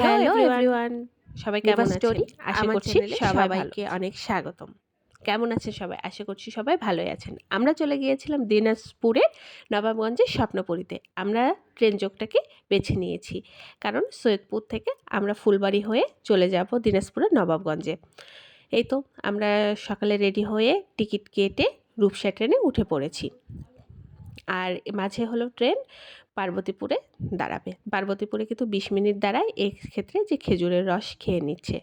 Hello everyone, সবাই কেমন আছেন? স্টোরি আশা আমার করছি চ্যানেলে সবাইকে অনেক স্বাগতম। কেমন আছেন সবাই? আশা করছি সবাই ভালোই আছেন। আমরা চলে গিয়েছিলাম দিনাজপুরের নবাবগঞ্জের স্বপ্নপুরীতে। আমরা ট্রেন যোগটাকে বেছে নিয়েছি, কারণ সৈয়দপুর থেকে আমরা ফুলবাড়ি হয়ে চলে যাব দিনাজপুরের নবাবগঞ্জে। এই তো আমরা সকালে রেডি হয়ে টিকিট কেটে রূপসা ট্রেনে উঠে পড়েছি। আর মাঝে হলো ট্রেন পার্বতীপুরে দাঁড়াবে। পার্বতীপুরে কিন্তু 20 মিনিট দাঁড়ায়, এক্ষেত্রে যে খেজুরের রস খেয়ে নিচ্ছে।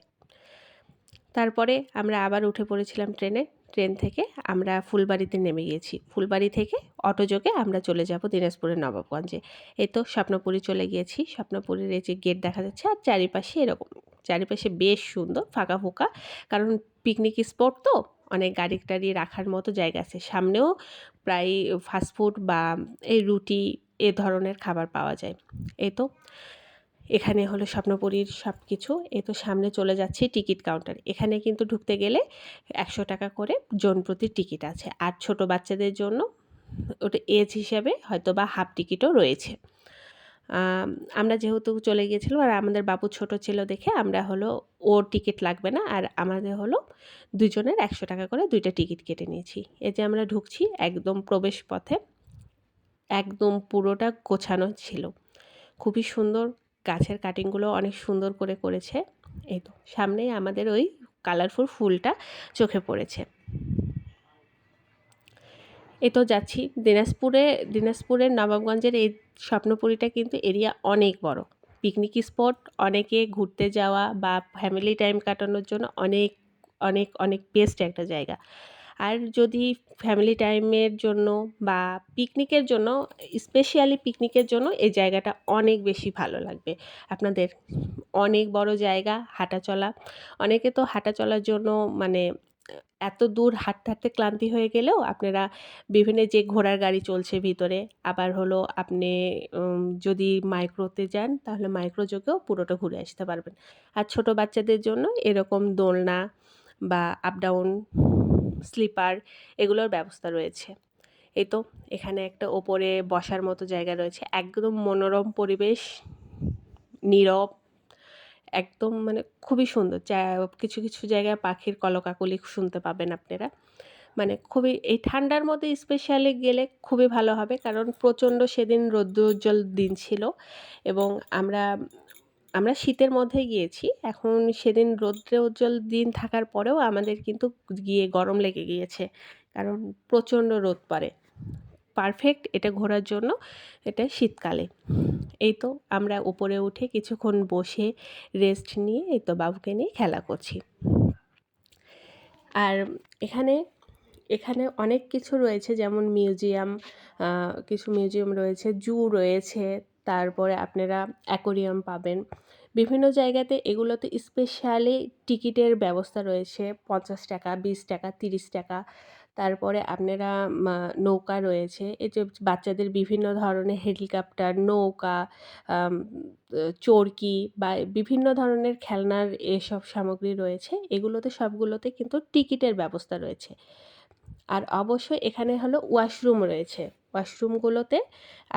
তারপরে আমরা আবার উঠে পড়েছিলাম ট্রেনে। ট্রেন থেকে আমরা ফুলবাড়িতে নেমে গিয়েছি। ফুলবাড়ি থেকে অটোযোগে আমরা চলে যাব দিনাজপুরের নবাবগঞ্জে। এই তো স্বপ্নপুরী চলে গিয়েছি। স্বপ্নপুরীর এই যে গেট দেখা যাচ্ছে, আর চারিপাশে এরকম, চারিপাশে বেশ সুন্দর ফাঁকা ফোঁকা, কারণ পিকনিক স্পট তো, অনেক গাড়ি টাড়ি রাখার মতো জায়গা আছে। সামনেও প্রায় ফাস্টফুড বা এই রুটি এ ধরনের খাবার পাওয়া যায়। এই তো এখানে হলো স্বপ্নপুরীর সব কিছু। এই তো সামনে চলে যাচ্ছি টিকিট কাউন্টার। এখানে কিন্তু ঢুকতে গেলে 100 টাকা করে জন প্রতি টিকিট আছে। আর ছোট বাচ্চাদের জন্য ওটা এজ হিসাবে হয়তো বা হাফ টিকিটও রয়েছে। আমরা যেহেতু চলে গিয়েছিলাম আর আমাদের বাবু ছোট ছিল দেখে আমরা হলো ওর টিকিট লাগবে না, আর আমাদের হলো দুজনের 100 টাকা করে 2টা টিকিট কেটে নিয়েছি। এই যে আমরা ঢুকছি একদম প্রবেশ পথে, একদম পুরোটা গোছানো ছিল, খুবই সুন্দর। গাছের কাটিংগুলো অনেক সুন্দর করে করেছে। এই তো সামনেই আমাদের ওই কালারফুল ফুলটা চোখে পড়েছে। এই তো যাচ্ছি দিনাজপুরের নবাবগঞ্জের এই স্বপ্নপুরীটা কিন্তু এরিয়া অনেক বড়। পিকনিক স্পট, অনেকে ঘুরতে যাওয়া বা ফ্যামিলি টাইম কাটানোর জন্য অনেক অনেক অনেক বেস্ট একটা জায়গা। আর যদি ফ্যামিলি টাইমের জন্য বা পিকনিকের জন্য, স্পেশালি পিকনিকের জন্য এই জায়গাটা অনেক বেশি ভালো লাগবে আপনাদের। অনেক বড় জায়গা, হাঁটা চলা, অনেকে তো হাঁটা চলার জন্য মানে এত দূর হাঁটতে হাঁটতে ক্লান্তি হয়ে গেলেও আপনারা বিভিন্ন যে ঘোড়ার গাড়ি চলছে ভিতরে, আবার হলো আপনি যদি মাইক্রোতে যান তাহলে মাইক্রো যোগেও পুরোটা ঘুরে আসতে পারবেন। আর ছোট বাচ্চাদের জন্য এরকম দোলনা বা আপ ডাউন স্লিপার এগুলোর ব্যবস্থা রয়েছে। এই তো এখানে একটা ওপরে বসার মতো জায়গা রয়েছে, একদম মনোরম পরিবেশ, নীরব, একদম মানে খুবই সুন্দর। কিছু কিছু জায়গায় পাখির কলকাকলি শুনতে পাবেন আপনারা। মানে খুবই এই ঠান্ডার মধ্যে স্পেশালি গেলে খুবই ভালো হবে, কারণ প্রচণ্ড সেদিন রৌদ্রোজ্জ্বল দিন ছিল এবং আমরা আমরা শীতের মধ্যে গিয়েছি। এখন সেদিন রৌদ্রোজ্জ্বল দিন থাকার পরেও আমাদের কিন্তু গিয়ে গরম লেগে গিয়েছে, কারণ প্রচণ্ড রোদ পড়ে। পারফেক্ট এটা ঘোরার জন্য, এটা শীতকালে। এই তো আমরা উপরে উঠে কিছুক্ষণ বসে রেস্ট নিয়ে এই তো বাবুকে নিয়ে খেলা করছি। আর এখানে এখানে অনেক কিছু রয়েছে, যেমন মিউজিয়াম, কিছু মিউজিয়াম রয়েছে, জু রয়েছে, তারপরে আপনারা অ্যাকোরিয়াম পাবেন। বিভিন্ন জায়গাতে এগুলোতে স্পেশালি টিকিটের ব্যবস্থা রয়েছে, 50 টাকা, 20 টাকা, 30 টাকা। তারপরে আপনারা নৌকা রয়েছে, এই যে বাচ্চাদের বিভিন্ন ধরনের হেলিকপ্টার, নৌকা, আম চরকি বা বিভিন্ন ধরনের খেলনার এসব সামগ্রী রয়েছে। এগুলোতে সবগুলোতে কিন্তু টিকিটের ব্যবস্থা রয়েছে। আর অবশ্যই এখানে হলো ওয়াশরুম রয়েছে। ওয়াশরুমগুলোতে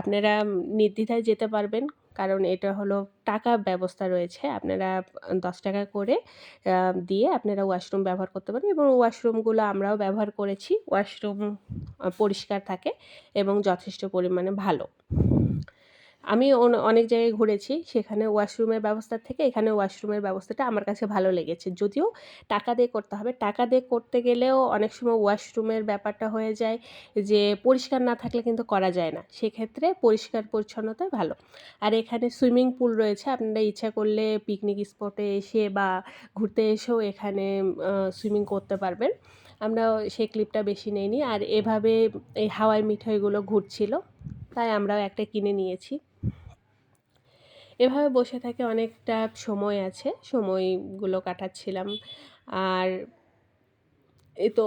আপনারা নির্দ্বিধায় যেতে পারবেন, কারণ এটা হলো টাকা ব্যবস্থা রয়েছে। আপনারা 10 টাকা করে দিয়ে আপনারা ওয়াশরুম ব্যবহার করতে পারেন, এবং ওয়াশরুমগুলো আমরাও ব্যবহার করেছি। ওয়াশরুম পরিষ্কার থাকে এবং যথেষ্ট পরিমাণে ভালো। আমি অনেক জায়গায় ঘুরেছি, সেখানে ওয়াশরুমের ব্যবস্থার থেকে এখানে ওয়াশরুমের ব্যবস্থাটা আমার কাছে ভালো লেগেছে। যদিও টাকা দিয়ে করতে হবে, টাকা দিয়ে করতে গেলেও অনেক সময় ওয়াশরুমের ব্যাপারটা হয়ে যায় যে পরিষ্কার না থাকলে কিন্তু করা যায় না, সেক্ষেত্রে পরিষ্কার পরিচ্ছন্নতাই ভালো। আর এখানে সুইমিং পুল রয়েছে, আপনারা ইচ্ছা করলে পিকনিক স্পটে এসে বা ঘুরতে এসেও এখানে সুইমিং করতে পারবেন। আমরা সেই ক্লিপটা বেশি নেইনি। আর এভাবে এই হাওয়াই মিঠাইগুলো ঘুরছিল, তাই আমরাও একটা কিনে নিয়েছি। এভাবে বসে থাকে অনেকটা সময় আছে, সময়গুলো কাটাচ্ছিলাম। আর এই তো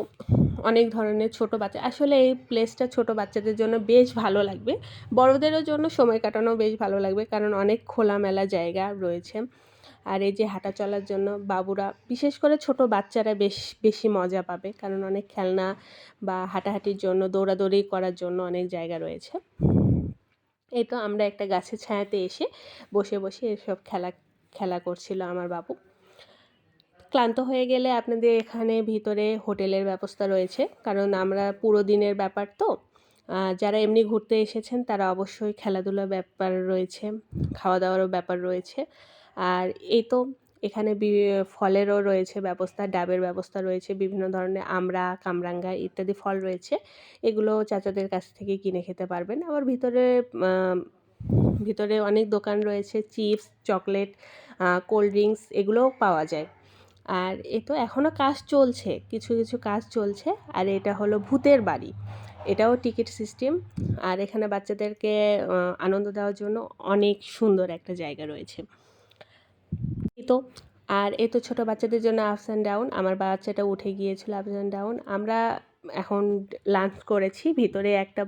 অনেক ধরনের ছোট বাচ্চা, আসলে এই প্লেসটা ছোট বাচ্চাদের জন্য বেশ ভালো লাগবে, বড়দেরও জন্য সময় কাটানো বেশ ভালো লাগবে, কারণ অনেক খোলামেলা জায়গা রয়েছে। আর এই যে হাঁটা চলার জন্য বাবুরা, বিশেষ করে ছোট বাচ্চারা বেশি মজা পাবে, কারণ অনেক খেলনা বা হাঁটাহাঁটির জন্য, দৌড়াদৌড়ি করার জন্য অনেক জায়গা রয়েছে। এই তো আমরা একটা গাছের ছায়াতে এসে বসে বসে এসব খেলা করছিল আমার বাবু। ক্লান্ত হয়ে গেলে আপনাদের এখানে ভিতরে হোটেলের ব্যবস্থা রয়েছে, কারণ আমরা পুরো দিনের ব্যাপার তো। যারা এমনি ঘুরতে এসেছেন তারা অবশ্যই খেলাধুলার ব্যাপার রয়েছে, খাওয়া দাওয়ারও ব্যাপার রয়েছে। আর এই তো এখানে ফলেরও রয়েছে ব্যবস্থা, ডাবের ব্যবস্থা রয়েছে, বিভিন্ন ধরনের আমড়া, কামরাঙ্গা ইত্যাদি ফল রয়েছে। এগুলো চাচাদের কাছ থেকে কিনে খেতে পারবেন। আবার ভিতরে অনেক দোকান রয়েছে, চিপস, চকলেট, কোল্ড ড্রিঙ্কস এগুলোও পাওয়া যায়। আর এ তো এখনও কাজ চলছে, কিছু কিছু কাজ চলছে। আর এটা হলো ভূতের বাড়ি, এটাও টিকিট সিস্টেম। আর এখানে বাচ্চাদেরকে আনন্দ দেওয়ার জন্য অনেক সুন্দর একটা জায়গা রয়েছে। এই তো আর এ তো ছোটো বাচ্চাদের জন্য আপস অ্যান্ড ডাউন, আমার বাচ্চাটা উঠে গিয়েছিল আপস অ্যান্ড ডাউন। আমরা এখন লাঞ্চ করেছি, ভিতরে একটা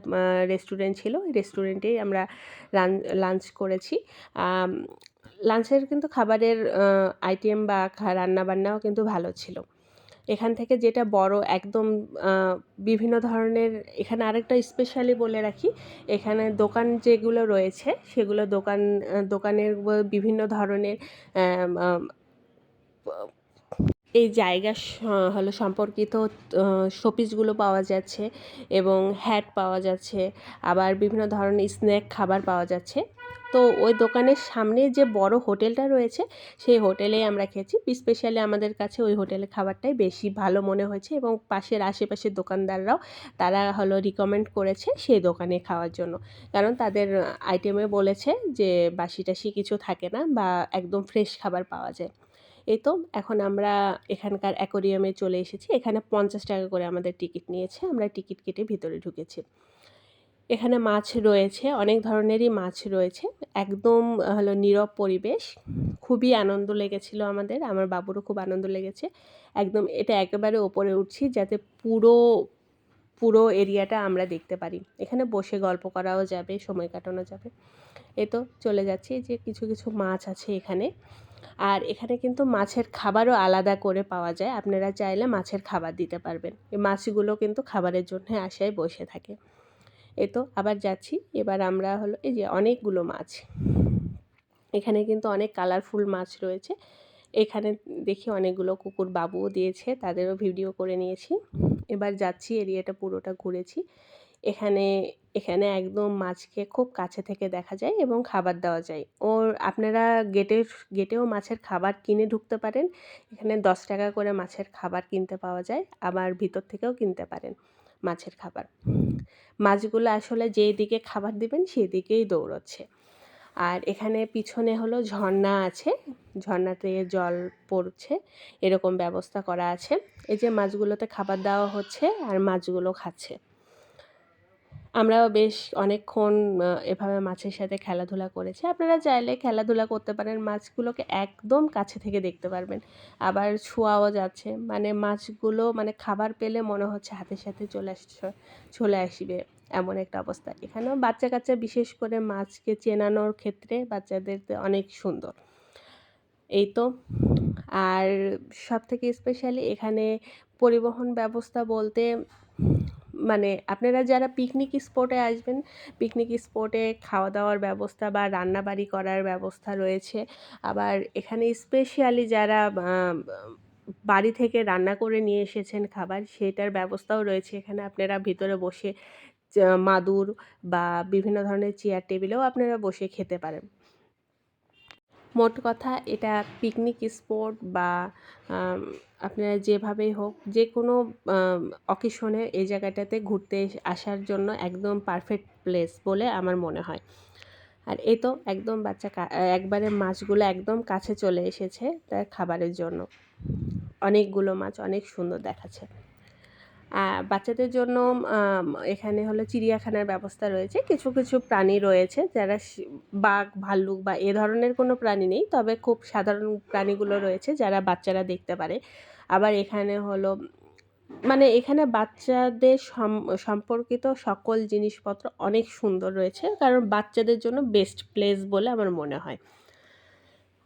রেস্টুরেন্ট ছিল, ওই রেস্টুরেন্টেই আমরা লাঞ্চ করেছি। লাঞ্চের কিন্তু খাবারের আইটেম বা রান্নাবান্নাও কিন্তু ভালো ছিল। এখান থেকে যেটা বড় একদম বিভিন্ন ধরনের, এখানে আরেকটা স্পেশালি বলে রাখি, এখানে দোকান যেগুলো রয়েছে সেগুলো দোকানের বিভিন্ন ধরনের এই জায়গা হলো সম্পর্কিত শোপিসগুলো পাওয়া যাচ্ছে এবং হ্যাট পাওয়া যাচ্ছে, আবার বিভিন্ন ধরনের স্ন্যাক খাবার পাওয়া যাচ্ছে। তো ওই দোকানের সামনে যে বড় হোটেলটা রয়েছে সেই হোটেলেই আমরা খেয়েছি। স্পেশালি আমাদের কাছে ওই হোটেলের খাবারটাই বেশি ভালো মনে হয়েছে এবং পাশের আশেপাশের দোকানদাররাও তারা হলো রিকমেন্ড করেছে সেই দোকানে খাওয়ার জন্য, কারণ তাদের আইটেমে বলেছে যে বাসি টাসি কিছু থাকে না বা একদম ফ্রেশ খাবার পাওয়া যায়। এই তো এখন আমরা এখানকার অ্যাকোরিয়ামে চলে এসেছি। এখানে 50 টাকা করে আমাদের টিকিট নিয়েছে, আমরা টিকিট কেটে ভিতরে ঢুকেছি। এখানে মাছ রয়েছে, অনেক ধরনেরই মাছ রয়েছে, একদম হলো নীরব পরিবেশ। খুবই আনন্দ লেগেছিল আমাদের, আমার বাবুরও খুব আনন্দ লেগেছে। একদম এটা একেবারে ওপরে উঠছি যাতে পুরো এরিয়াটা আমরা দেখতে পারি। এখানে বসে গল্প করাও যাবে, সময় কাটানো যাবে। এই তো চলে যাচ্ছি, যে কিছু কিছু মাছ আছে এখানে। আর এখানে কিন্তু মাছের খাবারও আলাদা করে পাওয়া যায়, আপনারা চাইলে মাছের খাবার দিতে পারবেন। এই মাছগুলো কিন্তু খাবারের জন্য আশায় বসে থাকে। এই তো আবার যাচ্ছি, এবার আমরা হলো এই যে অনেকগুলো মাছ, এখানে কিন্তু অনেক কালারফুল মাছ রয়েছে। এখানে দেখি অনেকগুলো কুকুর বাবুও দিয়েছে, তাদেরও ভিডিও করে নিয়েছি। এবার যাচ্ছি, এরিয়াটা পুরোটা ঘুরেছি। এখানে এখানে একদম মাছকে খুব কাছে থেকে দেখা যায় এবং খাবার দেওয়া যায়। আপনারা গেটেও মাছের খাবার কিনে ঢুকতে পারেন। এখানে 10 টাকা করে মাছের খাবার কিনতে পাওয়া যায়, আবার ভিতর থেকেও কিনতে পারেন মাছের খাবার। মাছগুলো আসলে যেই দিকে খাবার দিবেন সেই দিকেই দৌড়চ্ছে। আর এখানে পিছনে হলো ঝর্ণা আছে, ঝর্ণাতে জল পড়ছে, এরকম ব্যবস্থা করা আছে। এই যে মাছগুলোতে খাবার দেওয়া হচ্ছে আর মাছগুলো খাচ্ছে। আমরাও বেশ অনেকক্ষণ এভাবে মাছের সাথে খেলাধুলা করেছি। আপনারা চাইলে খেলাধুলা করতে পারেন, মাছগুলোকে একদম কাছে থেকে দেখতে পারবেন, আবার ছোঁয়াও যাচ্ছে। মানে মাছগুলো মানে খাবার পেলে মনে হচ্ছে হাতের সাথে চলে আসবে, এমন একটা অবস্থা। এখানেও বাচ্চা কাচ্চা বিশেষ করে মাছকে চেনানোর ক্ষেত্রে বাচ্চাদের অনেক সুন্দর। এই তো আর সবথেকে স্পেশালি এখানে পরিবহন ব্যবস্থা বলতে, মানে আপনারা যারা পিকনিক স্পটে আসবেন, পিকনিক স্পটে খাওয়া দাওয়ার ব্যবস্থা বা রান্নাবাড়ি করার ব্যবস্থা রয়েছে। আবার এখানে স্পেশালি যারা বাড়ি থেকে রান্না করে নিয়ে এসেছেন খাবার, সেটার ব্যবস্থাও রয়েছে এখানে। আপনারা ভিতরে বসে মাদুর বা বিভিন্ন ধরনের চেয়ার টেবিলেও আপনারা বসে খেতে পারেন। মোট কথা এটা পিকনিক স্পট বা আপনারা যেভাবেই হোক যে কোনো অকেশনে এই জায়গাটাতে ঘুরতে আসার জন্য একদম পারফেক্ট প্লেস বলে আমার মনে হয়। আর এই তো একদম একবারে মাছগুলো একদম কাছে চলে এসেছে তার খাবারের জন্য। অনেকগুলো মাছ, অনেক সুন্দর দেখাচ্ছে। বাচ্চাদের জন্য এখানে হলো চিড়িয়াখানার ব্যবস্থা রয়েছে। কিছু কিছু প্রাণী রয়েছে যারা বাঘ, ভাল্লুক বা এ ধরনের কোনো প্রাণী নেই, তবে খুব সাধারণ প্রাণীগুলো রয়েছে যারা বাচ্চারা দেখতে পারে। আবার এখানে হলো মানে এখানে বাচ্চাদের সম্পর্কিত সকল জিনিসপত্র অনেক সুন্দর রয়েছে, কারণ বাচ্চাদের জন্য বেস্ট প্লেস বলে আমার মনে হয়।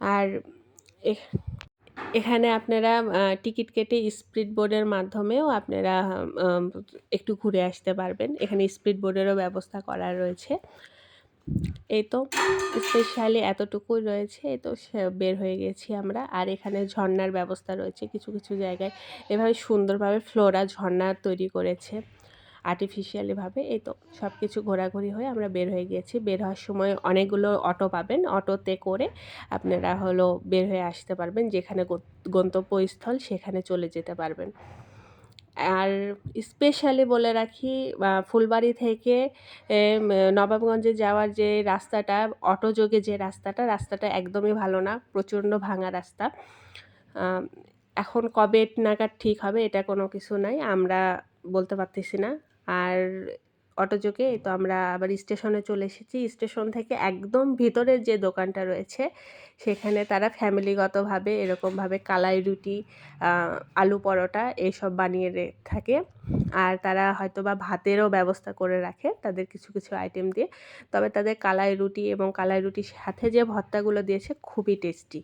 আর এখানে আপনারা টিকিট কেটে স্পিড বোটের মাধ্যমেও আপনারা একটু ঘুরে আসতে পারবেন। এখানে স্পিড বোটেরও ব্যবস্থা করা রয়েছে। এই তো স্পেশালি এতটুকুই রয়েছে। এই তো বের হয়ে গেছি আমরা। আর এখানে ঝর্ণার ব্যবস্থা রয়েছে কিছু কিছু জায়গায়। এভাবে সুন্দরভাবে ফ্লোরা ঝর্ণা তৈরি করেছে আর্টিফিশিয়ালিভাবে। এই তো সব কিছু ঘোরাঘুরি হয়ে আমরা বের হয়ে গিয়েছি। বের হওয়ার সময় অনেকগুলো অটো পাবেন। অটোতে করে আপনারা বের হয়ে আসতে পারবেন। যেখানে গন্তব্যস্থল সেখানে চলে যেতে পারবেন। আর স্পেশালি বলে রাখি, ফুলবাড়ি থেকে নবাবগঞ্জে যাওয়ার যে রাস্তাটা, অটোযোগে যে রাস্তাটা একদমই ভালো না, প্রচণ্ড ভাঙা রাস্তা। এখন কবে নাগাদ ঠিক হবে এটা কোনো কিছু নাই, আমরা বলতে পারতেছি না। আর অটোযোগে এই তো আমরা আবার স্টেশনে চলে এসেছি। স্টেশন থেকে একদম ভিতরের যে দোকানটা রয়েছে সেখানে তারা ফ্যামিলিগতভাবে এরকমভাবে কালাই রুটি, আলু পরোটা এসব বানিয়ে থাকে। আর তারা হয়তোবা ভাতেরও ব্যবস্থা করে রাখে তাদের কিছু কিছু আইটেম দিয়ে। তবে তাদের কালাই রুটি এবং কালাই রুটির সাথে যে ভর্তাগুলো দিয়েছে খুবই টেস্টি।